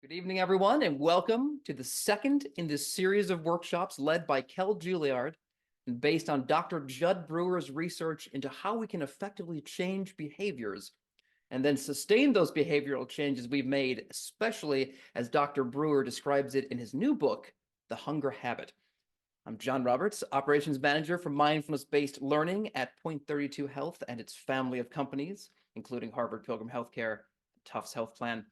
Good evening, everyone, and welcome to the second in this series of workshops led by Kell Julliard and based on Dr. Judd Brewer's research into how we can effectively change behaviors and then sustain those behavioral changes we've made, especially as Dr. Brewer describes it in his new book, The Hunger Habit. I'm John Roberts, Operations Manager for Mindfulness-Based Learning at Point 32 Health and its family of companies, including Harvard Pilgrim Healthcare, Tufts Health Plan.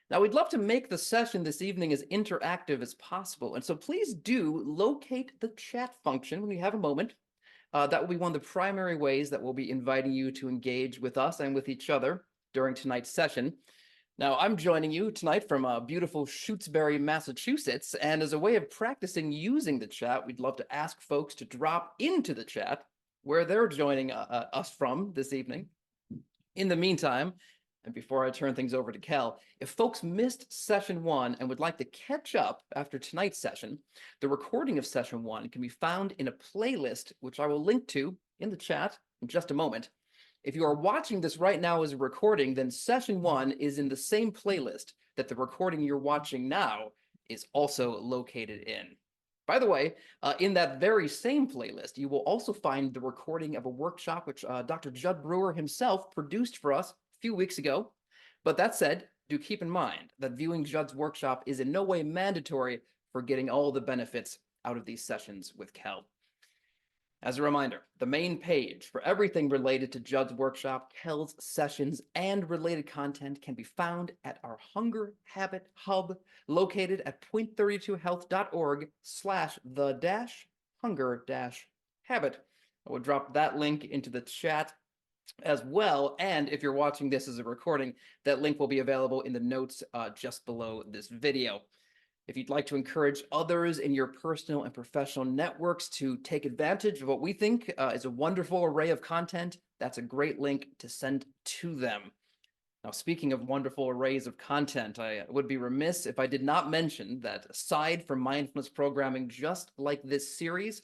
Now, we'd love to make the session this evening as interactive as possible, and so please do locate the chat function when you have a moment. That will be one of the primary ways that we'll be inviting you to engage with us and with each other during tonight's session. Now, I'm joining you tonight from beautiful Shutesbury, Massachusetts, and as a way of practicing using the chat, we'd love to ask folks to drop into the chat where they're joining us from this evening. In the meantime, and before I turn things over to Kell, if folks missed session one and would like to catch up after tonight's session, the recording of session one can be found in a playlist, which I will link to in the chat in just a moment. If you are watching this right now as a recording, then session one is in the same playlist that the recording you're watching now is also located in. By the way, in that very same playlist, you will also find the recording of a workshop which Dr. Judd Brewer himself produced for us few weeks ago. But that said, do keep in mind that viewing Judd's workshop is in no way mandatory for getting all the benefits out of these sessions with Kell. As a reminder, the main page for everything related to Judd's workshop, Kell's sessions, and related content can be found at our Hunger Habit Hub located at point32health.org/the-hunger-habit. I will drop that link into the chat as well, and if you're watching this as a recording, that link will be available in the notes just below this video. If you'd like to encourage others in your personal and professional networks to take advantage of what we think is a wonderful array of content, that's a great link to send to them. Now, speaking of wonderful arrays of content, I would be remiss if I did not mention that aside from mindfulness programming just like this series,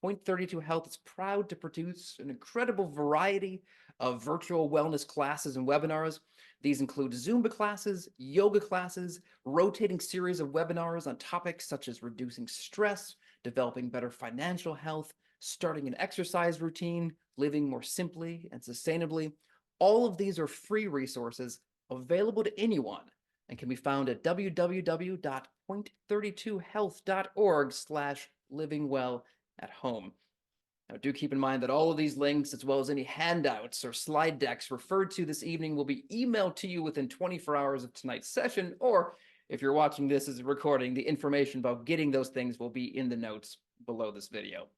Point 32 Health is proud to produce an incredible variety of virtual wellness classes and webinars. These include Zumba classes, yoga classes, rotating series of webinars on topics such as reducing stress, developing better financial health, starting an exercise routine, living more simply and sustainably. All of these are free resources available to anyone and can be found at www.point32health.org/livingwellatHome. Now, do keep in mind that all of these links, as well as any handouts or slide decks referred to this evening, will be emailed to you within 24 hours of tonight's session, or if you're watching this as a recording, the information about getting those things will be in the notes below this video.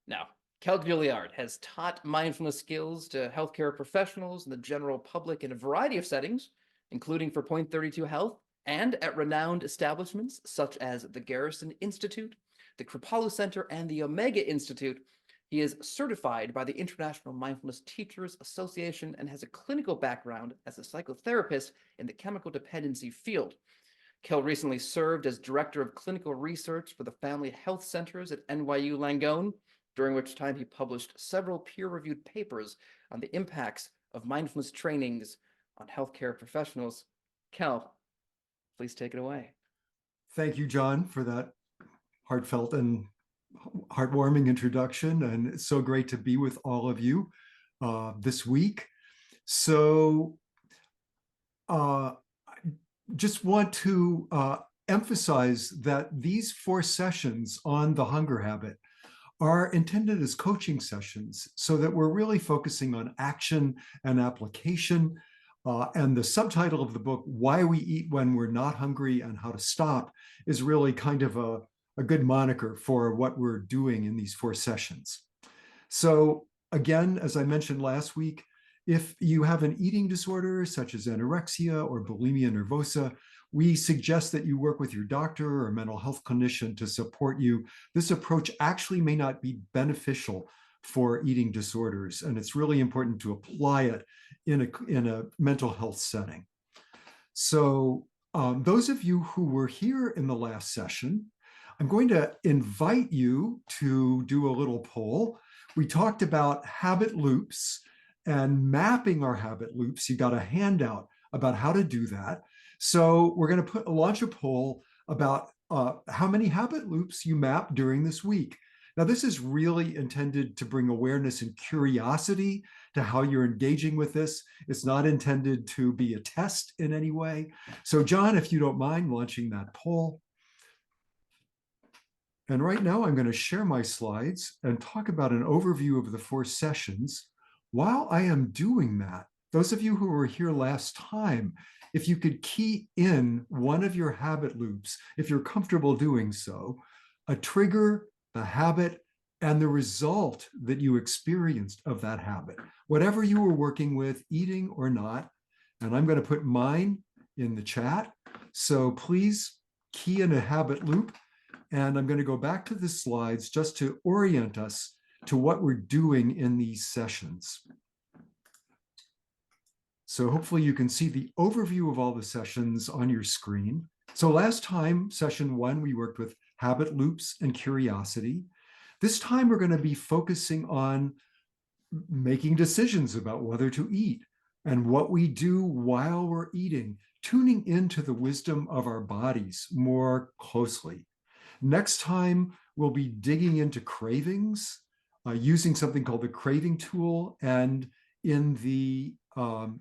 Now, Kell Julliard has taught mindfulness skills to healthcare professionals and the general public in a variety of settings, including for Point 32 Health and at renowned establishments such as the Garrison Institute, the Kripalu Center, and the Omega Institute. He is certified by the International Mindfulness Teachers Association and has a clinical background as a psychotherapist in the chemical dependency field. Kell recently served as Director of Clinical Research for the Family Health Centers at NYU Langone, during which time he published several peer-reviewed papers on the impacts of mindfulness trainings on healthcare professionals. Kell, please take it away. Thank you, John, for that heartfelt and heartwarming introduction, and it's so great to be with all of you this week. So I just want to emphasize that these 4 sessions on the hunger habit are intended as coaching sessions so that we're really focusing on action and application. And the subtitle of the book, Why We Eat When We're Not Hungry and How to Stop, is really kind of a good moniker for what we're doing in these 4 sessions. So again, as I mentioned last week, if you have an eating disorder such as anorexia or bulimia nervosa, we suggest that you work with your doctor or mental health clinician to support you. This approach actually may not be beneficial for eating disorders, and it's really important to apply it in a mental health setting. So those of you who were here in the last session, I'm going to invite you to do a little poll. We talked about habit loops and mapping our habit loops. You got a handout about how to do that. So we're going to launch a poll about how many habit loops you map during this week. Now, this is really intended to bring awareness and curiosity to how you're engaging with this. It's not intended to be a test in any way. So, John, if you don't mind launching that poll. And right now, I'm going to share my slides and talk about an overview of the 4 sessions. While I am doing that, those of you who were here last time, if you could key in one of your habit loops, if you're comfortable doing so, a trigger, the habit, and the result that you experienced of that habit, whatever you were working with, eating or not. And I'm going to put mine in the chat. So please key in a habit loop. And I'm going to go back to the slides just to orient us to what we're doing in these sessions. So hopefully you can see the overview of all the sessions on your screen. So last time, session 1, we worked with habit loops and curiosity. This time we're going to be focusing on making decisions about whether to eat and what we do while we're eating, tuning into the wisdom of our bodies more closely. Next time, we'll be digging into cravings, using something called the craving tool. And in the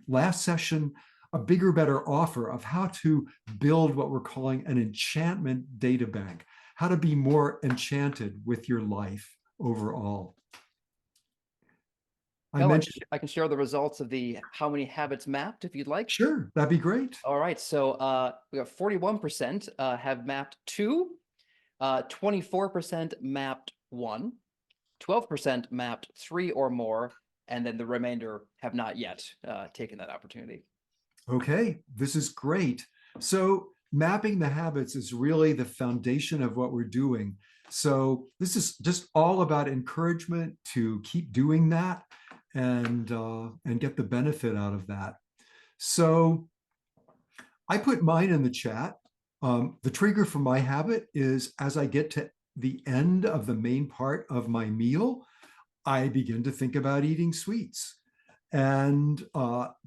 last session, a bigger, better offer of how to build what we're calling an enchantment data bank, how to be more enchanted with your life overall. I can share the results of the how many habits mapped if you'd like. Sure, that'd be great. All right, so we got 41% have mapped 2, 24% mapped 1, 12% mapped 3 or more, and then the remainder have not yet taken that opportunity. Okay, this is great. So mapping the habits is really the foundation of what we're doing. So this is just all about encouragement to keep doing that and get the benefit out of that. So I put mine in the chat. The trigger for my habit is as I get to the end of the main part of my meal, I begin to think about eating sweets. And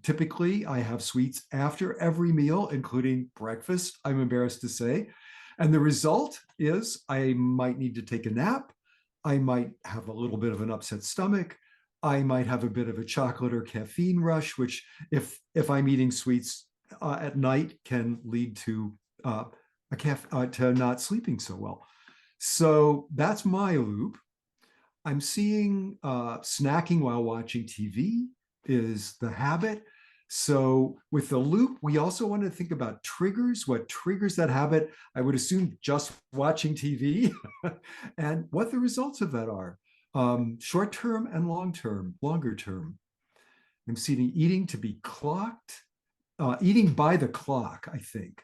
typically I have sweets after every meal, including breakfast, I'm embarrassed to say. And the result is I might need to take a nap. I might have a little bit of an upset stomach. I might have a bit of a chocolate or caffeine rush, which if I'm eating sweets at night can lead to to not sleeping so well. So that's my loop. I'm seeing snacking while watching TV is the habit. So with the loop, we also want to think about triggers, what triggers that habit. I would assume just watching TV and what the results of that are, short-term and long-term, longer term. I'm seeing eating to be clocked, eating by the clock, I think.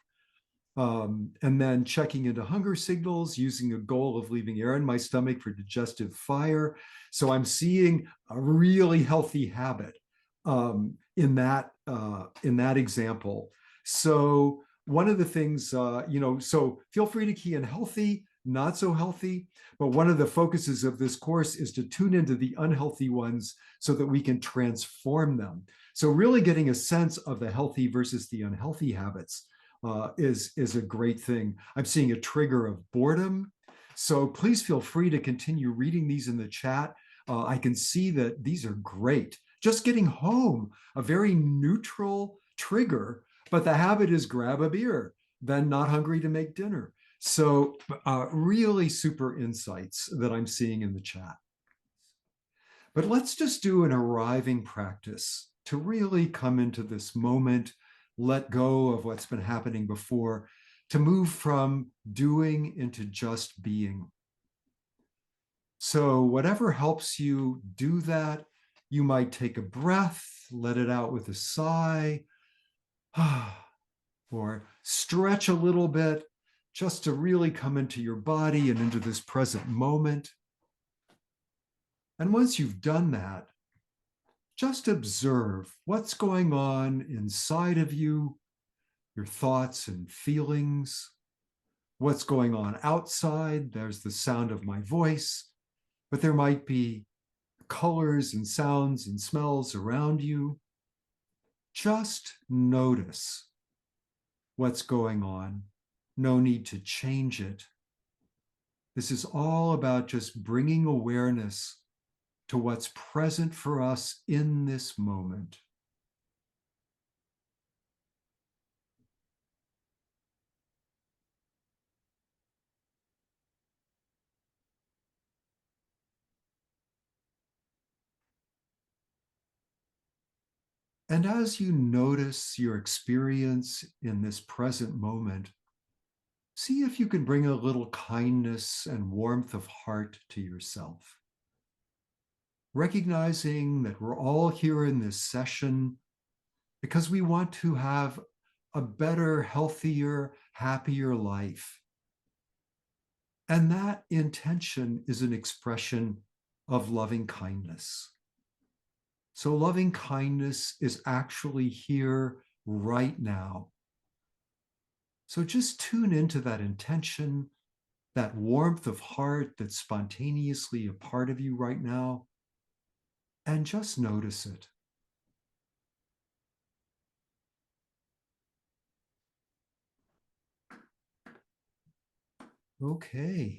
And then checking into hunger signals, using a goal of leaving air in my stomach for digestive fire. So I'm seeing a really healthy habit in that example. So one of the things, so feel free to key in healthy, not so healthy, but one of the focuses of this course is to tune into the unhealthy ones so that we can transform them. So really getting a sense of the healthy versus the unhealthy habits is a great thing. I'm seeing a trigger of boredom. So please feel free to continue reading these in the chat. I can see that these are great. Just getting home, a very neutral trigger, but the habit is grab a beer, then not hungry to make dinner. So really super insights that I'm seeing in the chat. But let's just do an arriving practice to really come into this moment, let go of what's been happening before, to move from doing into just being. So whatever helps you do that, you might take a breath, let it out with a sigh, or stretch a little bit just to really come into your body and into this present moment. And once you've done that, just observe what's going on inside of you, your thoughts and feelings, what's going on outside. There's the sound of my voice, but there might be colors and sounds and smells around you. Just notice what's going on. No need to change it. This is all about just bringing awareness to what's present for us in this moment. And as you notice your experience in this present moment, see if you can bring a little kindness and warmth of heart to yourself. Recognizing that we're all here in this session because we want to have a better, healthier, happier life. And that intention is an expression of loving kindness. So loving kindness is actually here right now. So just tune into that intention, that warmth of heart that's spontaneously a part of you right now, and just notice it. Okay,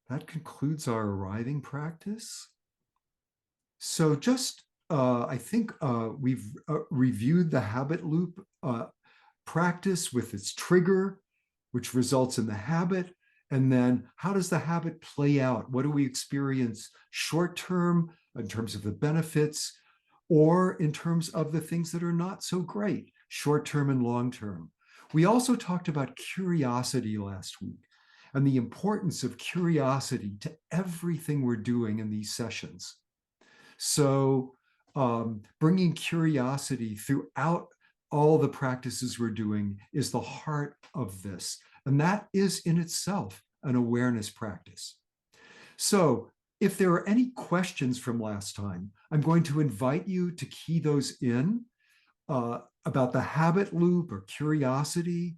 that concludes our arriving practice. So just, I think we've reviewed the habit loop practice with its trigger, which results in the habit. And then how does the habit play out? What do we experience short term in terms of the benefits, or in terms of the things that are not so great, short term and long term? We also talked about curiosity last week and the importance of curiosity to everything we're doing in these sessions. So bringing curiosity throughout all the practices we're doing is the heart of this. And that is in itself an awareness practice. So if there are any questions from last time, I'm going to invite you to key those in about the habit loop or curiosity.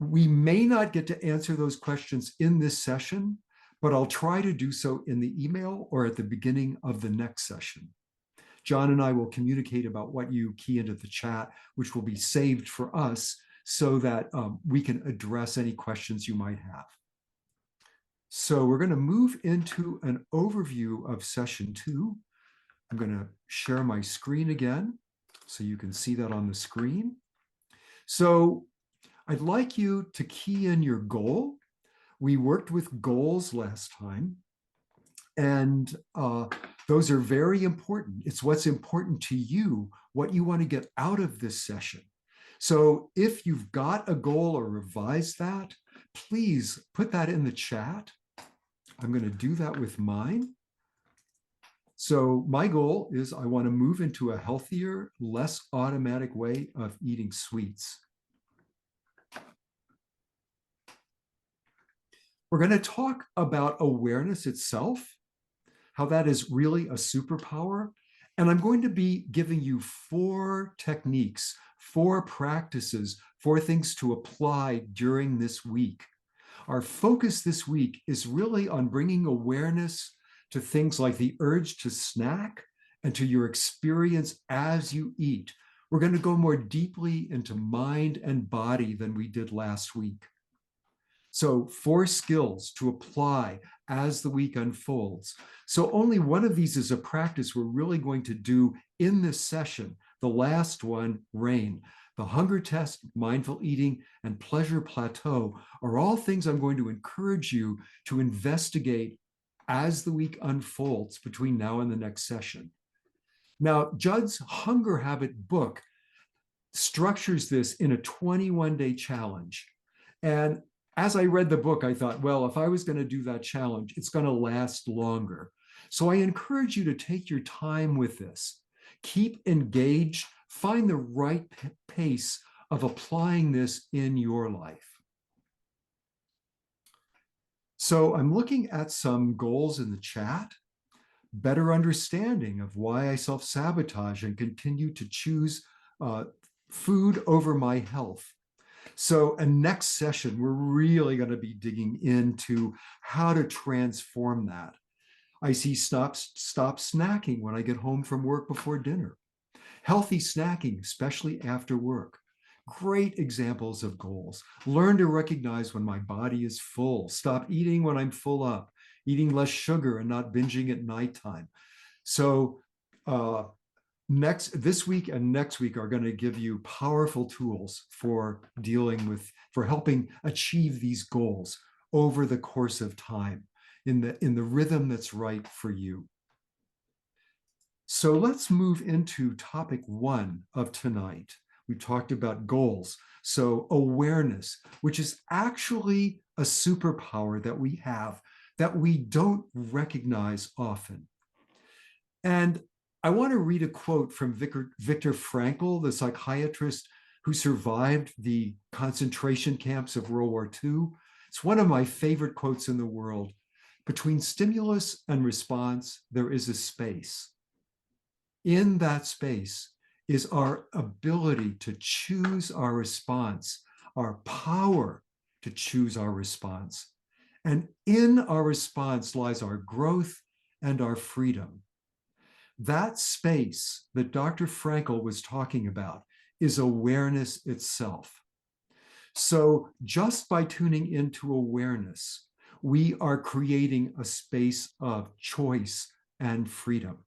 We may not get to answer those questions in this session, but I'll try to do so in the email or at the beginning of the next session. John and I will communicate about what you key into the chat, which will be saved for us so that we can address any questions you might have. So we're going to move into an overview of session 2. I'm going to share my screen again so you can see that on the screen. So I'd like you to key in your goal. We worked with goals last time, and those are very important. It's what's important to you, what you want to get out of this session. So if you've got a goal or revise that, please put that in the chat. I'm going to do that with mine. So my goal is I want to move into a healthier, less automatic way of eating sweets. We're going to talk about awareness itself, how that is really a superpower. And I'm going to be giving you 4 techniques, 4 practices, 4 things to apply during this week. Our focus this week is really on bringing awareness to things like the urge to snack and to your experience as you eat. We're going to go more deeply into mind and body than we did last week. So 4 skills to apply as the week unfolds. So only one of these is a practice we're really going to do in this session. The last one, RAIN. The hunger test, mindful eating, and pleasure plateau are all things I'm going to encourage you to investigate as the week unfolds between now and the next session. Now, Judd's Hunger Habit book structures this in a 21-day challenge. And as I read the book, I thought, well, if I was going to do that challenge, it's going to last longer. So I encourage you to take your time with this. Keep engaged, find the right pace of applying this in your life. So I'm looking at some goals in the chat. Better understanding of why I self-sabotage and continue to choose food over my health. So in next session, we're really going to be digging into how to transform that. I see stop snacking when I get home from work before dinner. Healthy snacking, especially after work. great examples of goals. Learn to recognize when my body is full. Stop eating when I'm full up. Eating less sugar and not binging at nighttime. So this week and next week are going to give you powerful tools for for helping achieve these goals over the course of time in the rhythm that's right for you. So let's move into topic 1 of tonight. We talked about goals. So awareness, which is actually a superpower that we have that we don't recognize often. And I want to read a quote from Viktor Frankl, the psychiatrist who survived the concentration camps of World War II. It's one of my favorite quotes in the world. Between stimulus and response, there is a space. In that space is our ability to choose our response, our power to choose our response. And in our response lies our growth and our freedom. That space that Dr. Frankl was talking about is awareness itself. So just by tuning into awareness, we are creating a space of choice and freedom.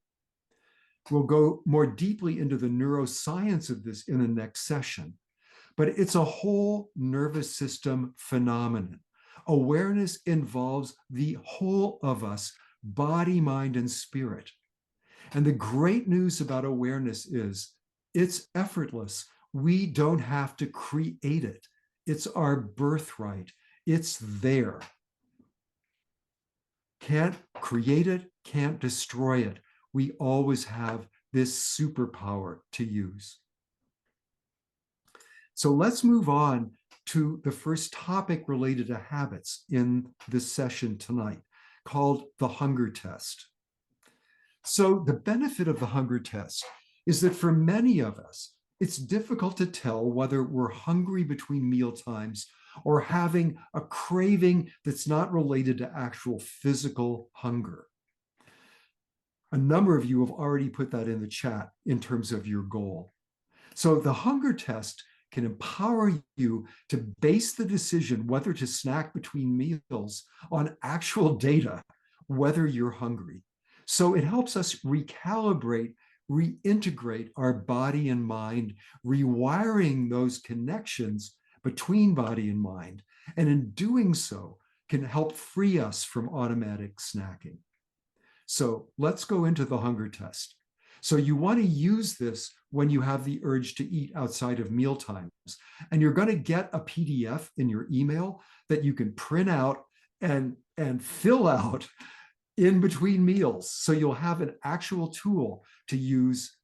We'll go more deeply into the neuroscience of this in the next session, but it's a whole nervous system phenomenon. Awareness involves the whole of us, body, mind, and spirit. And the great news about awareness is it's effortless. We don't have to create it. It's our birthright. It's there. Can't create it, can't destroy it. We always have this superpower to use. So let's move on to the first topic related to habits in this session tonight, called the hunger test. So the benefit of the hunger test is that for many of us, it's difficult to tell whether we're hungry between meal times or having a craving that's not related to actual physical hunger. A number of you have already put that in the chat in terms of your goal. So the hunger test can empower you to base the decision whether to snack between meals on actual data, whether you're hungry. So it helps us recalibrate, reintegrate our body and mind, rewiring those connections between body and mind. And in doing so, can help free us from automatic snacking. So let's go into the hunger test. So you want to use this when you have the urge to eat outside of meal times. And you're going to get a PDF in your email that you can print out and fill out in between meals. So you'll have an actual tool to use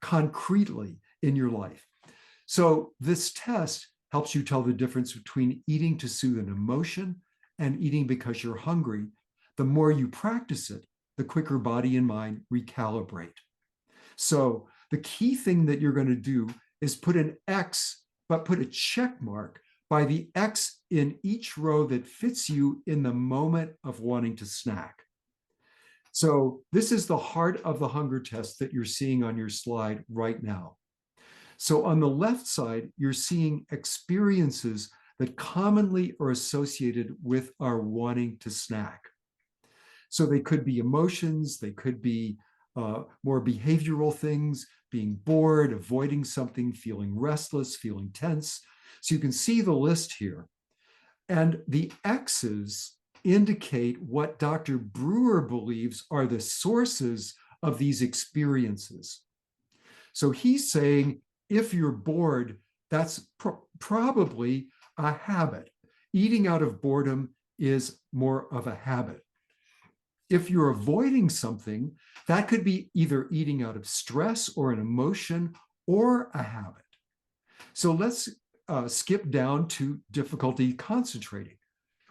concretely in your life. So this test helps you tell the difference between eating to soothe an emotion and eating because you're hungry. The more you practice it, the quicker body and mind recalibrate. So the key thing that you're going to do is put an X, but put a check mark by the X in each row that fits you in the moment of wanting to snack. So this is the heart of the hunger test that you're seeing on your slide right now. So on the left side, you're seeing experiences that commonly are associated with our wanting to snack. So they could be emotions, they could be more behavioral things, being bored, avoiding something, feeling restless, feeling tense. So you can see the list here. And the X's indicate what Dr. Brewer believes are the sources of these experiences. So he's saying, if you're bored, that's probably a habit. Eating out of boredom is more of a habit. If you're avoiding something, that could be either eating out of stress or an emotion or a habit. So let's skip down to difficulty concentrating.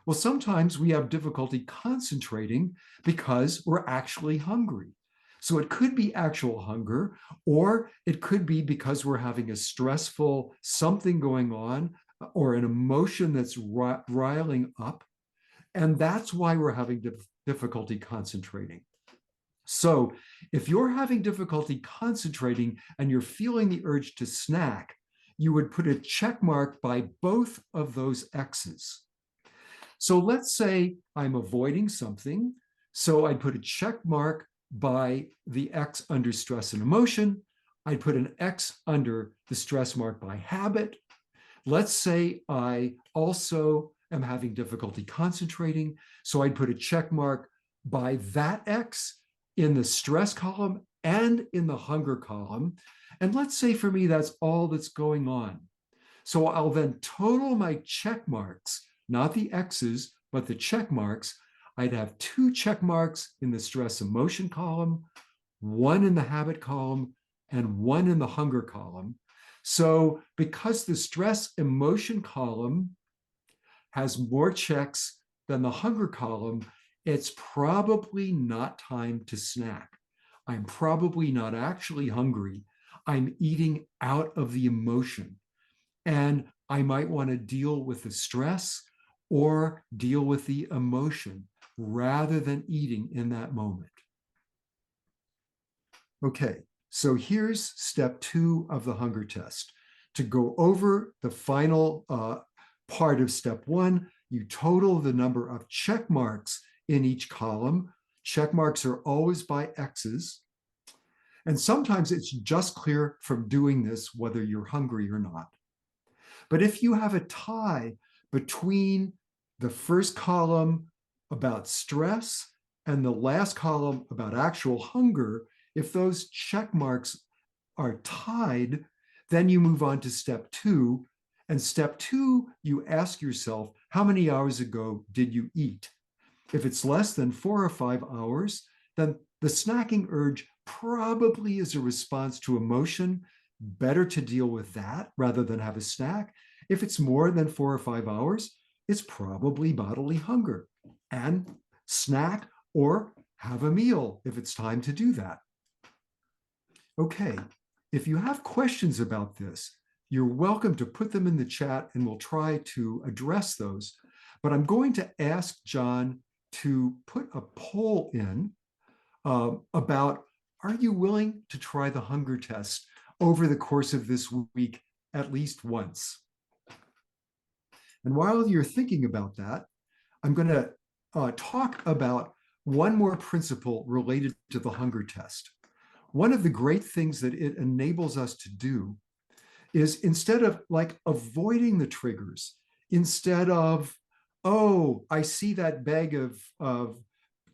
Well, sometimes we have difficulty concentrating because we're actually hungry. So it could be actual hunger, or it could be because we're having a stressful something going on or an emotion that's riling up. And that's why we're having difficulty concentrating. So if you're having difficulty concentrating and you're feeling the urge to snack, you would put a check mark by both of those X's. So let's say I'm avoiding something. So I'd put a check mark by the X under stress and emotion. I'd put an X under the stress mark by habit. Let's say I also am having difficulty concentrating. So I'd put a check mark by that X in the stress column and in the hunger column. And let's say for me, that's all that's going on. So I'll then total my check marks, not the X's, but the check marks. I'd have 2 check marks in the stress emotion column, 1 in the habit column, and 1 in the hunger column. So because the stress emotion column has more checks than the hunger column, it's probably not time to snack. I'm probably not actually hungry. I'm eating out of the emotion. And I might want to deal with the stress or deal with the emotion rather than eating in that moment. Okay, so here's step 2 of the hunger test. To go over the final part of step 1, you total the number of check marks in each column. Check marks are always by X's. And sometimes it's just clear from doing this whether you're hungry or not. But if you have a tie between the first column about stress and the last column about actual hunger, if those check marks are tied, then you move on to step 2. And step 2, you ask yourself, how many hours ago did you eat? If it's less than 4 or 5 hours, then the snacking urge probably is a response to emotion. Better to deal with that rather than have a snack. If it's more than 4 or 5 hours, it's probably bodily hunger. And snack or have a meal if it's time to do that. Okay, if you have questions about this, you're welcome to put them in the chat and we'll try to address those. But I'm going to ask John to put a poll in about, are you willing to try the hunger test over the course of this week at least once? And while you're thinking about that, I'm going to talk about one more principle related to the hunger test. One of the great things that it enables us to do is, instead of like avoiding the triggers, instead of, oh, I see that bag of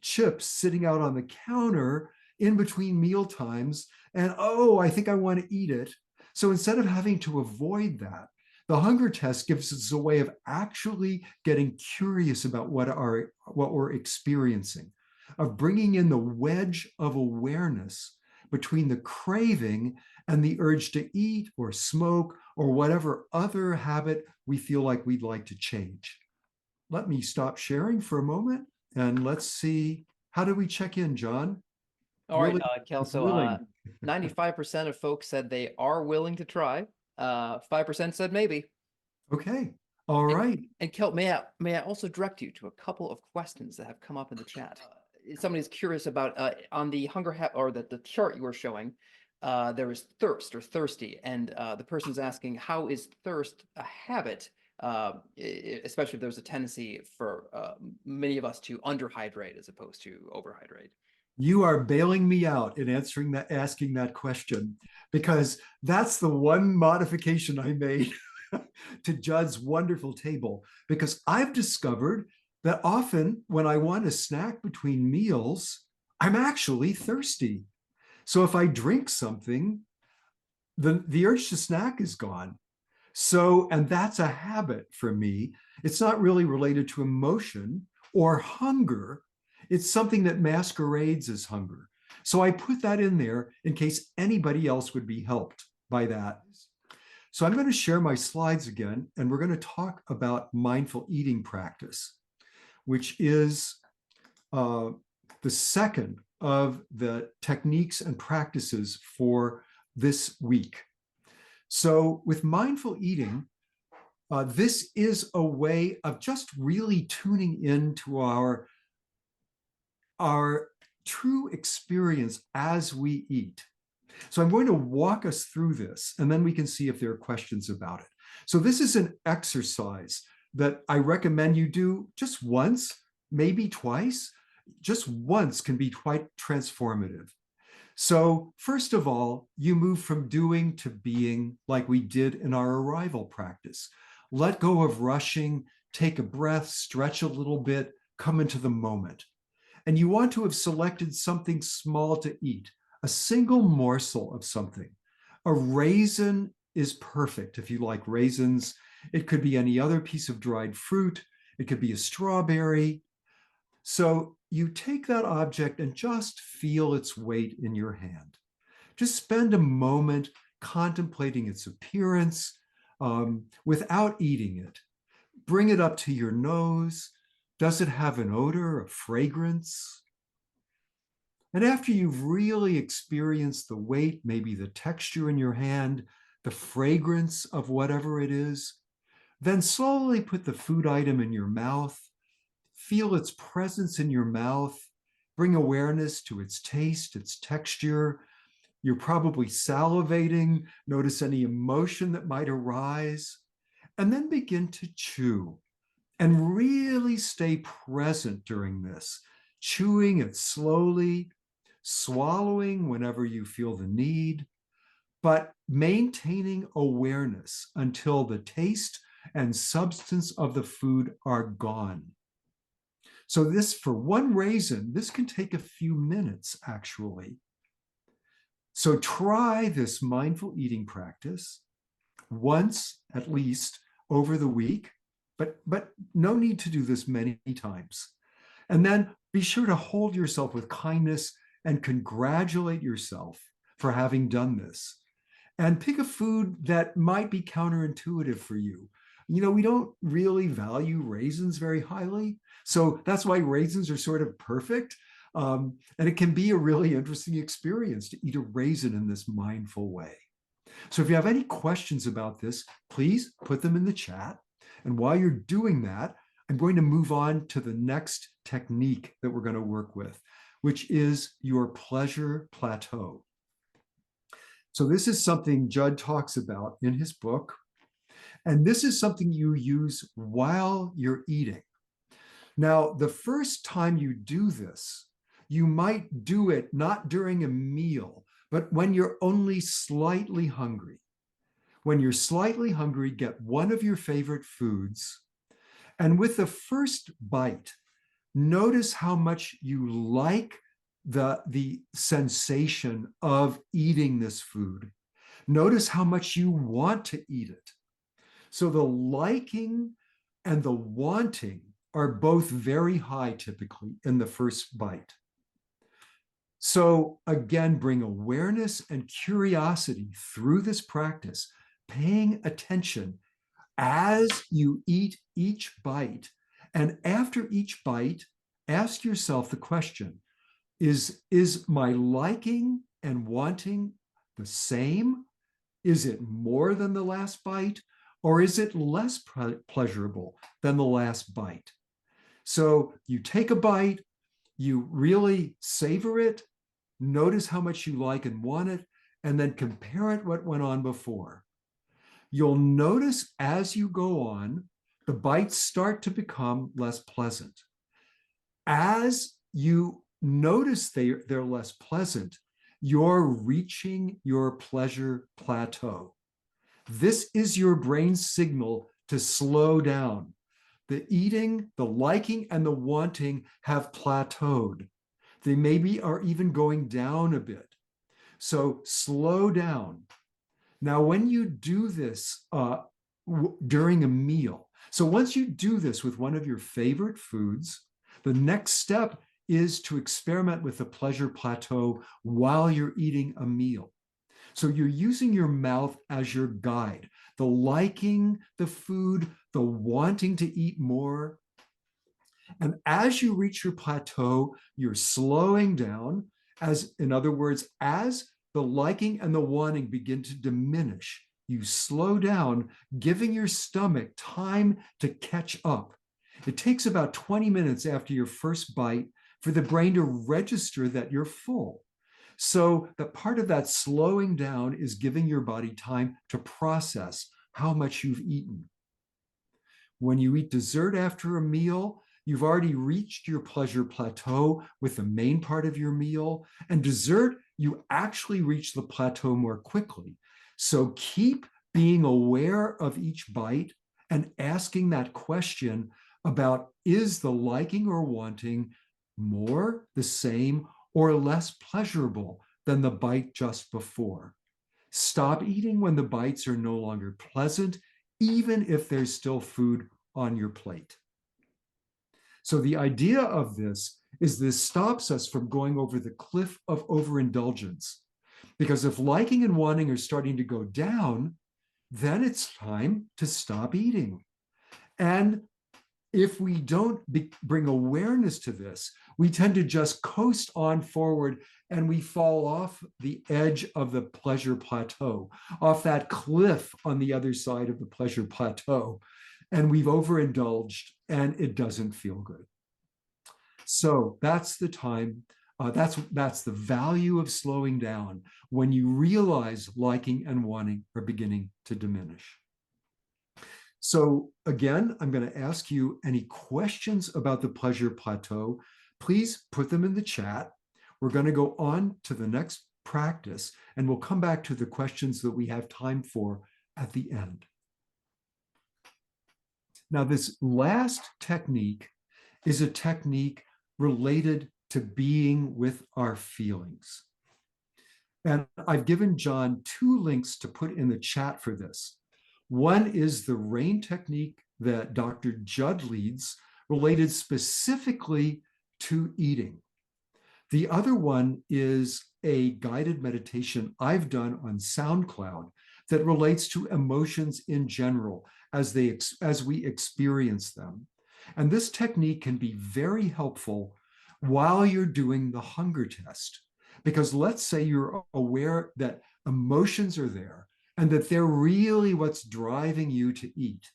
chips sitting out on the counter in between meal times, and oh, I think I want to eat it. So instead of having to avoid that, the hunger test gives us a way of actually getting curious about what we're experiencing, of bringing in the wedge of awareness between the craving and the urge to eat or smoke or whatever other habit we feel like we'd like to change. Let me stop sharing for a moment and let's see, how do we check in, John? All right, Kell, so willing. 95% of folks said they are willing to try. 5% said maybe. Okay, all right. And Kell, may I also direct you to a couple of questions that have come up in the chat? Somebody's curious about on the hunger or the chart you were showing, there is thirst or thirsty, and the person's asking, how is thirst a habit, especially if there's a tendency for many of us to underhydrate as opposed to overhydrate? You are bailing me out in asking that question, because that's the one modification I made to Judd's wonderful table, because I've discovered that often when I want a snack between meals, I'm actually thirsty. So if I drink something, the urge to snack is gone. So, and that's a habit for me. It's not really related to emotion or hunger. It's something that masquerades as hunger. So I put that in there in case anybody else would be helped by that. So I'm going to share my slides again, and we're going to talk about mindful eating practice, which is the second of the techniques and practices for this week. So with mindful eating, this is a way of just really tuning into our true experience as we eat. So I'm going to walk us through this, and then we can see if there are questions about it. So this is an exercise that I recommend you do just once, maybe twice. Just once can be quite transformative. So first of all, you move from doing to being, like we did in our arrival practice. Let go of rushing, take a breath, stretch a little bit, come into the moment. And you want to have selected something small to eat, a single morsel of something. A raisin is perfect if you like raisins. It could be any other piece of dried fruit. It could be a strawberry. So you take that object and just feel its weight in your hand. Just spend a moment contemplating its appearance without eating it. Bring it up to your nose. Does it have an odor, a fragrance? And after you've really experienced the weight, maybe the texture in your hand, the fragrance of whatever it is, then slowly put the food item in your mouth. Feel its presence in your mouth. Bring awareness to its taste, its texture. You're probably salivating. Notice any emotion that might arise. And then begin to chew and really stay present during this, chewing it slowly, swallowing whenever you feel the need, but maintaining awareness until the taste and substance of the food are gone. So this, for one raisin, this can take a few minutes, actually. So try this mindful eating practice once at least over the week, but no need to do this many times. And then be sure to hold yourself with kindness and congratulate yourself for having done this. And pick a food that might be counterintuitive for you. You know, we don't really value raisins very highly. So that's why raisins are sort of perfect. And it can be a really interesting experience to eat a raisin in this mindful way. So if you have any questions about this, please put them in the chat. And while you're doing that, I'm going to move on to the next technique that we're going to work with, which is your pleasure plateau. So this is something Judd talks about in his book. And this is something you use while you're eating. Now, the first time you do this, you might do it not during a meal, but when you're only slightly hungry. When you're slightly hungry, get one of your favorite foods. And with the first bite, notice how much you like the sensation of eating this food. Notice how much you want to eat it. So the liking and the wanting are both very high typically in the first bite. So again, bring awareness and curiosity through this practice, paying attention as you eat each bite. And after each bite, ask yourself the question, is my liking and wanting the same? Is it more than the last bite? Or is it less pleasurable than the last bite? So you take a bite, you really savor it, notice how much you like and want it, and then compare it what went on before. You'll notice as you go on, the bites start to become less pleasant. As you notice they're less pleasant, you're reaching your pleasure plateau. This is your brain's signal to slow down. The eating, the liking, and the wanting have plateaued. They maybe are even going down a bit. So slow down. Now, when you do this during a meal, so once you do this with one of your favorite foods, the next step is to experiment with the pleasure plateau while you're eating a meal. So you're using your mouth as your guide, the liking the food, the wanting to eat more. And as you reach your plateau, you're slowing down, as in other words, as the liking and the wanting begin to diminish, you slow down, giving your stomach time to catch up. It takes about 20 minutes after your first bite for the brain to register that you're full. So that part of that slowing down is giving your body time to process how much you've eaten. When you eat dessert after a meal, you've already reached your pleasure plateau with the main part of your meal. And dessert, you actually reach the plateau more quickly. So keep being aware of each bite and asking that question about, is the liking or wanting more, the same, or less pleasurable than the bite just before? Stop eating when the bites are no longer pleasant, even if there's still food on your plate. So the idea of this stops us from going over the cliff of overindulgence. Because if liking and wanting are starting to go down, then it's time to stop eating. And if we don't bring awareness to this, we tend to just coast on forward and we fall off the edge of the pleasure plateau, off that cliff on the other side of the pleasure plateau. And we've overindulged and it doesn't feel good. So that's the time. That's the value of slowing down when you realize liking and wanting are beginning to diminish. So again, I'm going to ask you any questions about the pleasure plateau. Please put them in the chat. We're going to go on to the next practice, and we'll come back to the questions that we have time for at the end. Now, this last technique is a technique related to being with our feelings. And I've given John 2 links to put in the chat for this. One is the RAIN technique that Dr. Judd leads, related specifically to eating. The other one is a guided meditation I've done on SoundCloud that relates to emotions in general as we experience them. And this technique can be very helpful while you're doing the hunger test. Because let's say you're aware that emotions are there and that they're really what's driving you to eat.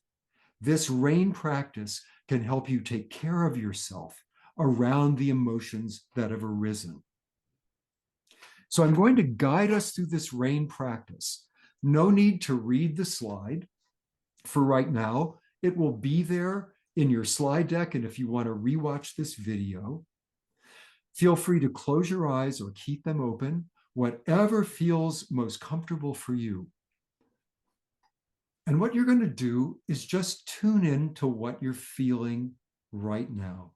This RAIN practice can help you take care of yourself around the emotions that have arisen. So I'm going to guide us through this RAIN practice. No need to read the slide for right now. It will be there in your slide deck, and if you want to rewatch this video, feel free to close your eyes or keep them open, whatever feels most comfortable for you. And what you're going to do is just tune in to what you're feeling right now.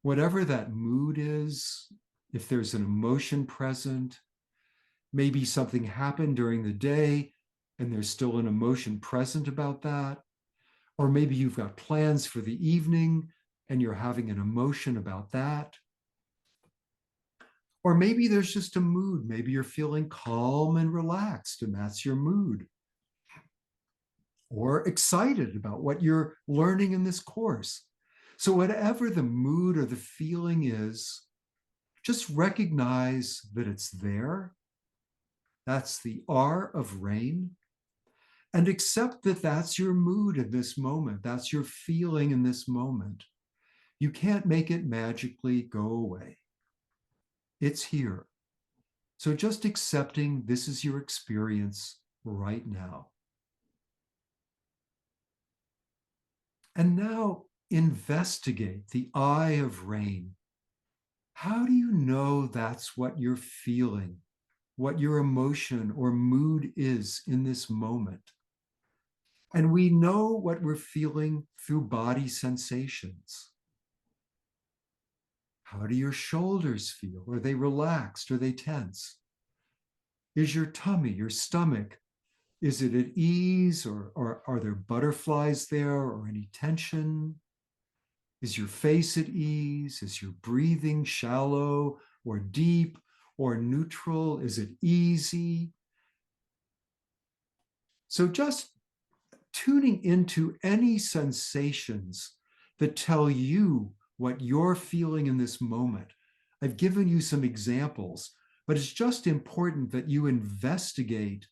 Whatever that mood is, if there's an emotion present, maybe something happened during the day and there's still an emotion present about that, or maybe you've got plans for the evening and you're having an emotion about that. Or maybe there's just a mood. Maybe you're feeling calm and relaxed, and that's your mood. Or excited about what you're learning in this course. So whatever the mood or the feeling is, just recognize that it's there. That's the R of RAIN. And accept that that's your mood in this moment. That's your feeling in this moment. You can't make it magically go away. It's here. So just accepting this is your experience right now. And now investigate the I of RAIN. How do you know that's what you're feeling, what your emotion or mood is in this moment? And we know what we're feeling through body sensations. How do your shoulders feel? Are they relaxed? Are they tense? Is your tummy, your stomach, is it at ease, or are there butterflies there or any tension? Is your face at ease? Is your breathing shallow or deep or neutral? Is it easy? So just tuning into any sensations that tell you what you're feeling in this moment. I've given you some examples, but it's just important that you investigate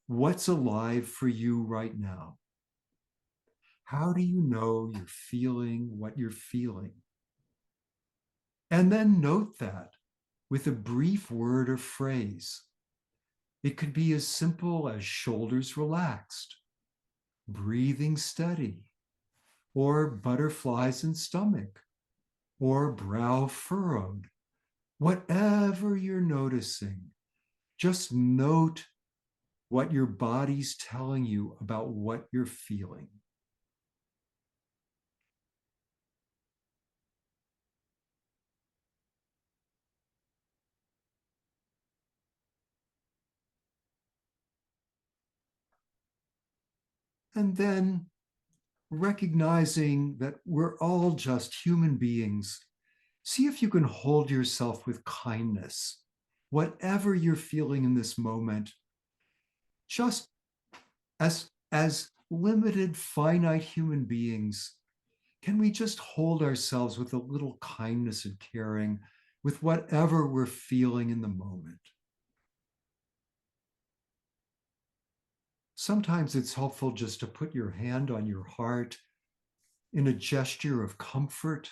what's alive for you right now. How do you know you're feeling what you're feeling? And then note that with a brief word or phrase. It could be as simple as shoulders relaxed, breathing steady, or butterflies in stomach, or brow furrowed. Whatever you're noticing, just note what your body's telling you about what you're feeling. And then recognizing that we're all just human beings, see if you can hold yourself with kindness. Whatever you're feeling in this moment, just as limited, finite human beings, can we just hold ourselves with a little kindness and caring with whatever we're feeling in the moment? Sometimes it's helpful just to put your hand on your heart in a gesture of comfort.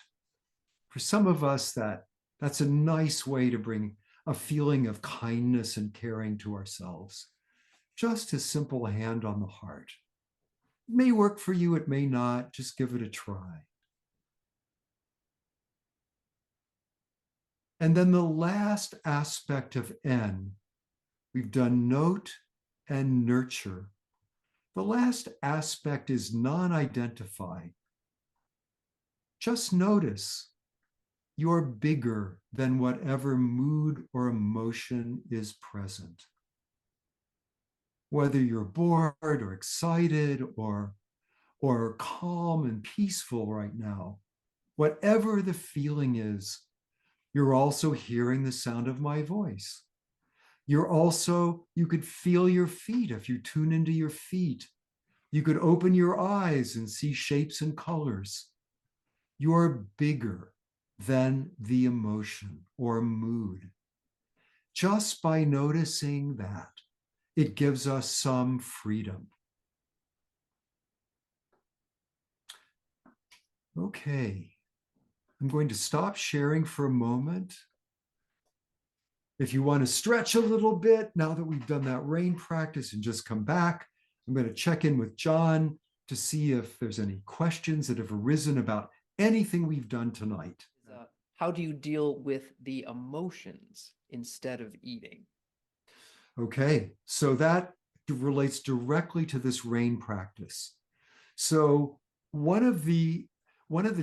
For some of us, that's a nice way to bring a feeling of kindness and caring to ourselves. Just a simple hand on the heart. It may work for you, it may not. Just give it a try. And then the last aspect of N, we've done note and nurture. The last aspect is non-identify. Just notice you're bigger than whatever mood or emotion is present. Whether you're bored or excited or calm and peaceful right now, whatever the feeling is, you're also hearing the sound of my voice. You could feel your feet if you tune into your feet. You could open your eyes and see shapes and colors. You're bigger than the emotion or mood. Just by noticing that, it gives us some freedom. Okay, I'm going to stop sharing for a moment. If you want to stretch a little bit, now that we've done that rain practice and just come back, I'm going to check in with John to see if there's any questions that have arisen about anything we've done tonight. How do you deal with the emotions instead of eating? Okay, so that relates directly to this rain practice. So one of the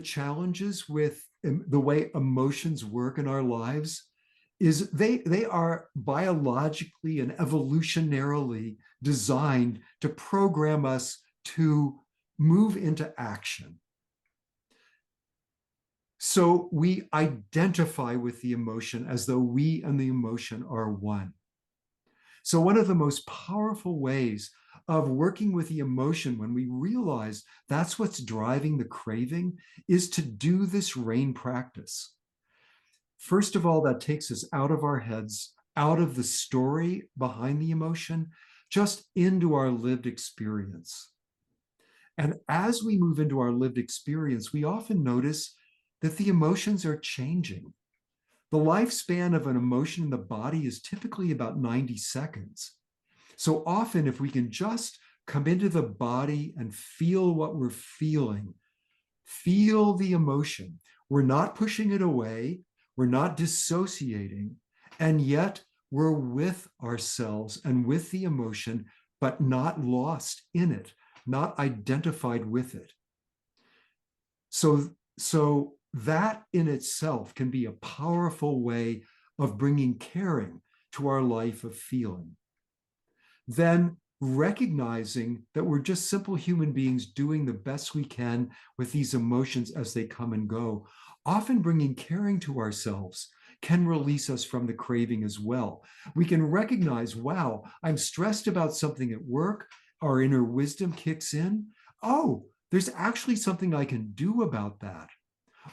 challenges with the way emotions work in our lives is they are biologically and evolutionarily designed to program us to move into action. So we identify with the emotion as though we and the emotion are one. So one of the most powerful ways of working with the emotion when we realize that's what's driving the craving is to do this rain practice. First of all, that takes us out of our heads, out of the story behind the emotion, just into our lived experience. And as we move into our lived experience, we often notice that the emotions are changing. The lifespan of an emotion in the body is typically about 90 seconds. So often, if we can just come into the body and feel what we're feeling, feel the emotion, we're not pushing it away, we're not dissociating, and yet we're with ourselves and with the emotion, but not lost in it, not identified with it. So that in itself can be a powerful way of bringing caring to our life of feeling. Then recognizing that we're just simple human beings doing the best we can with these emotions as they come and go, often bringing caring to ourselves can release us from the craving as well. We can recognize, wow, I'm stressed about something at work. Our inner wisdom kicks in. Oh, there's actually something I can do about that.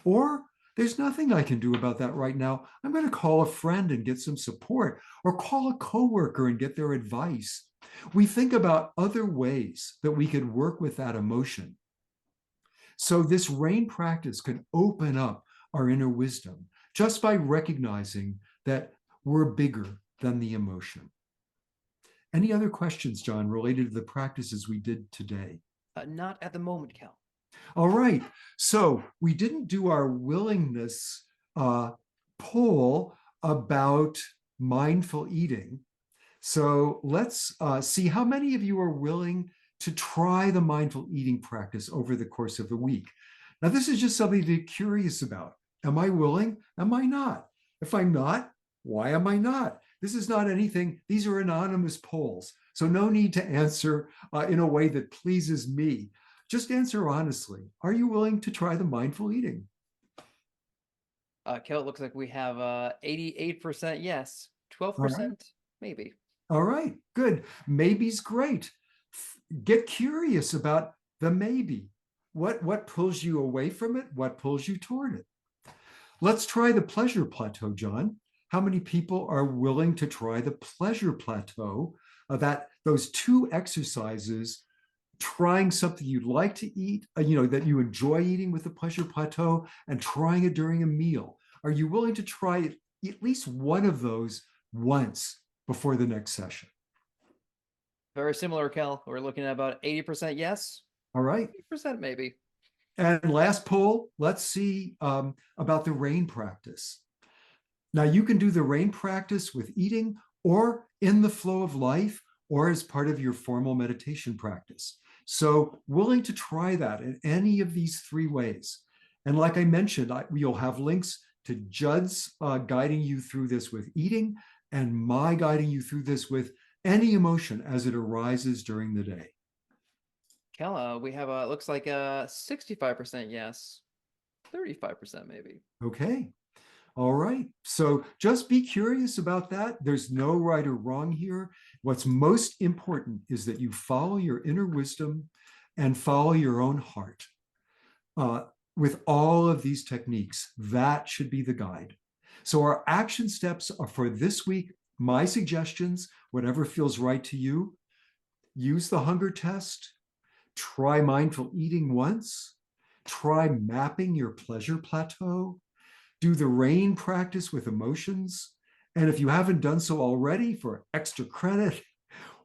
Or there's nothing I can do about that right now. I'm going to call a friend and get some support, or call a coworker and get their advice. We think about other ways that we could work with that emotion. So this rain practice can open up our inner wisdom just by recognizing that we're bigger than the emotion. Any other questions, John, related to the practices we did today? Not at the moment, Cal. All right. So we didn't do our willingness poll about mindful eating. So let's see how many of you are willing to try the mindful eating practice over the course of the week. Now, this is just something to be curious about. Am I willing? Am I not? If I'm not, why am I not? This is not anything. These are anonymous polls. So no need to answer in a way that pleases me. Just answer honestly. Are you willing to try the mindful eating? Kel, it looks like we have 88% yes, All 12% right. maybe. All right, good. Maybe's great. Get curious about the maybe. What pulls you away from it? What pulls you toward it? Let's try the pleasure plateau, John. How many people are willing to try the pleasure plateau? Those two exercises, trying something you'd like to eat, that you enjoy eating with the pleasure plateau, and trying it during a meal. Are you willing to try at least one of those once before the next session? Very similar, Kel. We're looking at about 80% yes, All right. 80% maybe. And last poll, let's see about the rain practice. Now, you can do the rain practice with eating or in the flow of life or as part of your formal meditation practice. So willing to try that in any of these three ways. And like I mentioned, you'll have links to Judd's guiding you through this with eating and my guiding you through this with any emotion as it arises during the day. Kel, we have looks like 65% yes, 35% maybe. Okay. All right. So just be curious about that. There's no right or wrong here. What's most important is that you follow your inner wisdom and follow your own heart. With all of these techniques, that should be the guide. So our action steps are for this week. My suggestions, whatever feels right to you, use the hunger test, try mindful eating once, try mapping your pleasure plateau, do the rain practice with emotions. And if you haven't done so already, for extra credit,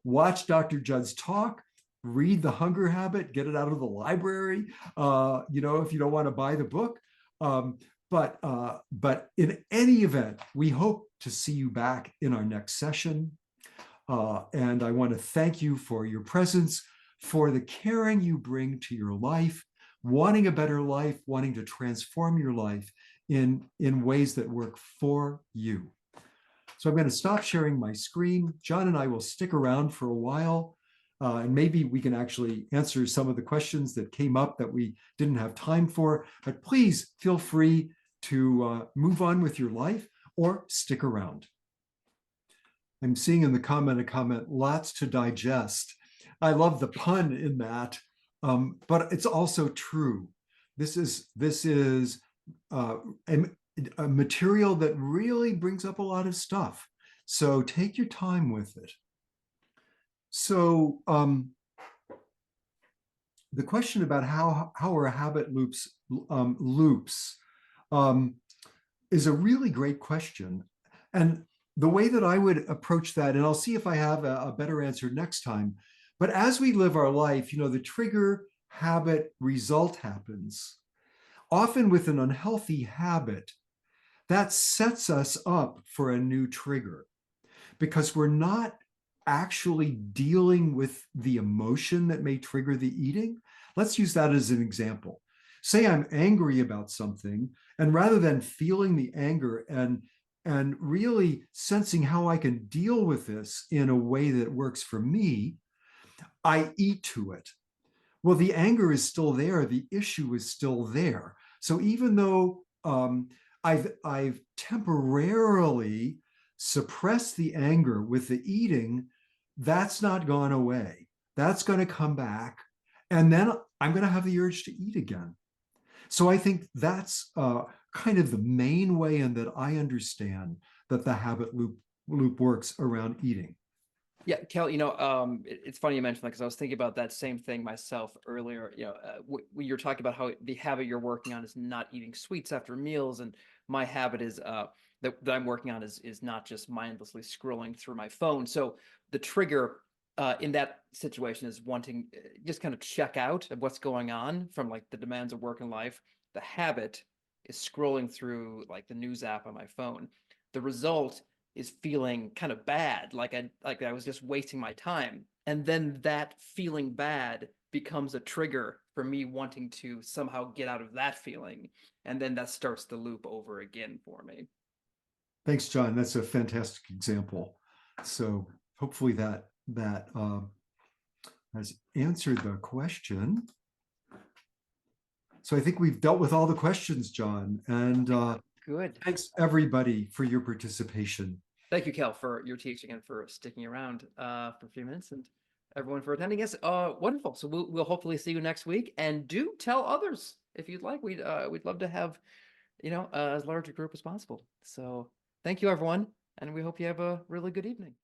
watch Dr. Judd's talk, read The Hunger Habit, get it out of the library, if you don't want to buy the book. But in any event, we hope to see you back in our next session. And I want to thank you for your presence, for the caring you bring to your life, wanting a better life, wanting to transform your life in ways that work for you. So I'm going to stop sharing my screen. John and I will stick around for a while, and maybe we can actually answer some of the questions that came up that we didn't have time for. But please feel free to move on with your life or stick around. I'm seeing in the comment, lots to digest. I love the pun in that, but it's also true. This is a material that really brings up a lot of stuff. So take your time with it. So the question about how our habit loops is a really great question. And the way that I would approach that, and I'll see if I have a better answer next time, but as we live our life, the trigger habit result happens. Often with an unhealthy habit, that sets us up for a new trigger because we're not actually dealing with the emotion that may trigger the eating. Let's use that as an example. Say I'm angry about something, and rather than feeling the anger and really sensing how I can deal with this in a way that works for me, I eat to it. Well, the anger is still there. The issue is still there. So even though I've temporarily suppressed the anger with the eating, that's not gone away. That's going to come back. And then I'm going to have the urge to eat again. So I think that's kind of the main way in that I understand that the habit loop works around eating. Yeah, Kel, it's funny you mentioned that because I was thinking about that same thing myself earlier. When you're talking about how the habit you're working on is not eating sweets after meals, and my habit is that I'm working on is not just mindlessly scrolling through my phone. So the trigger in that situation is wanting just kind of check out of what's going on from like the demands of work and life. The habit is scrolling through like the news app on my phone. The result is feeling kind of bad, like I was just wasting my time. And then that feeling bad becomes a trigger for me wanting to somehow get out of that feeling. And then that starts the loop over again for me. Thanks, John. That's a fantastic example. So hopefully that has answered the question. So I think we've dealt with all the questions, John, and Good. thanks everybody for your participation. Thank you, Kell, for your teaching and for sticking around for a few minutes, and everyone for attending. Yes, wonderful. So we'll hopefully see you next week, and do tell others if you'd like. We'd love to have as large a group as possible. So thank you, everyone, and we hope you have a really good evening.